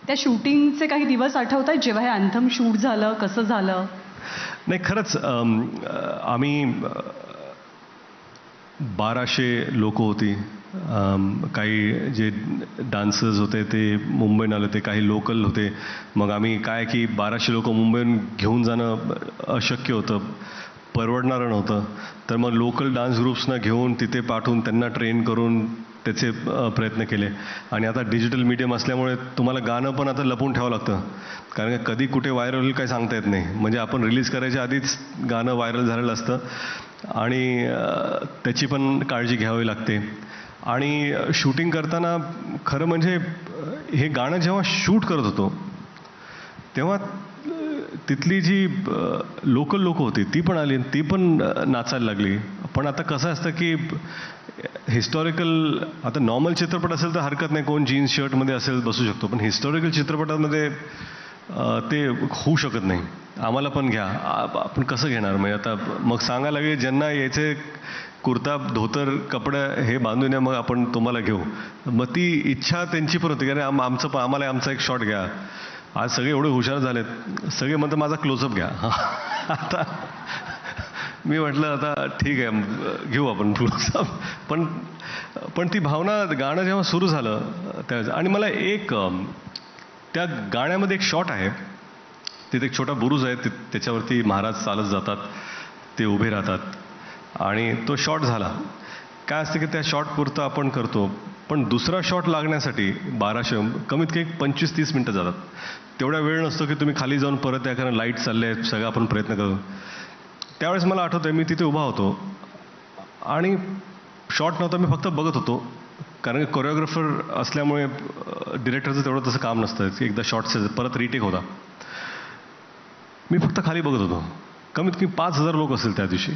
त्या शूटिंगचे काही दिवस आठवत आहेत जेव्हा हे अँथम शूट झालं, कसं झालं? नाही खरंच आम्ही 1200 लोक होती. काही जे डान्सर्स होते ते मुंबईहून आले होते, काही लोकल होते. मग आम्ही काय की 1200 लोक मुंबईहून घेऊन जाणं अशक्य होतं, परवडणारं नव्हतं. तर मग लोकल डान्स ग्रुप्सना घेऊन तिथे पाठवून त्यांना ट्रेन करून त्याचे प्रयत्न केले. आणि आता डिजिटल मीडियम असल्यामुळे तुम्हाला गाणं पण आता लपवून ठेवावं लागतं, कारण कधी कुठे व्हायरल होईल काही सांगता येत नाही. म्हणजे आपण रिलीज करायच्या आधीच गाणं व्हायरल झालेलं असतं आणि त्याची पण काळजी घ्यावी लागते. आणि शूटिंग करताना खरं म्हणजे हे गाणं जेव्हा शूट करत होतो तेव्हा तिथली जी लोकल लोकं होती ती पण आली, ती पण नाचायला लागली. पण आता कसं असतं की हिस्टॉरिकल, आता नॉर्मल चित्रपट असेल तर हरकत नाही, कोण जीन्स शर्टमध्ये असेल बसू शकतो. पण हिस्टॉरिकल चित्रपटामध्ये ते होऊ शकत नाही. आम्हाला पण घ्या, आपण कसं घेणार? म्हणजे आता मग सांगायला लागेल ज्यांना यायचे कुर्ता धोतर कपडे हे बांधून या, मग आपण तुम्हाला घेऊ. मग ती इच्छा त्यांची पण होती की आमचं पण आम्हाला आमचा एक शॉट घ्या. आज सगळे एवढे हुशार झालेत, सगळे म्हणतात माझा क्लोजअप घ्या. आता मी म्हटलं आता ठीक आहे घेऊ आपण क्लोजअप. पण ती भावना, गाणं जेव्हा सुरू झालं त्या, आणि मला एक त्या गाण्यामध्ये एक शॉट आहे, तिथे एक छोटा बुरुज आहे, त्याच्यावरती महाराज चालत जातात, ते उभे राहतात आणि तो शॉट झाला. काय असतं की त्या शॉट पुरतं आपण करतो, पण दुसरा शॉट लागण्यासाठी 1200 कमीत कमी 25-30 मिनटं जातात. तेवढा वेळ नसतो की तुम्ही खाली जाऊन परत या, कारण लाईट चालले आहेत, सगळं आपण प्रयत्न करू. त्यावेळेस मला आठवतंय मी तिथे उभा होतो आणि शॉट नव्हता, मी फक्त बघत होतो, कारण की कोरिओग्राफर असल्यामुळे डिरेक्टरचं तेवढं तसं काम नसतं की एकदा शॉट परत रिटेक होता. मी फक्त खाली बघत होतो. कमीत कमी 5000 लोक असेल त्या दिवशी.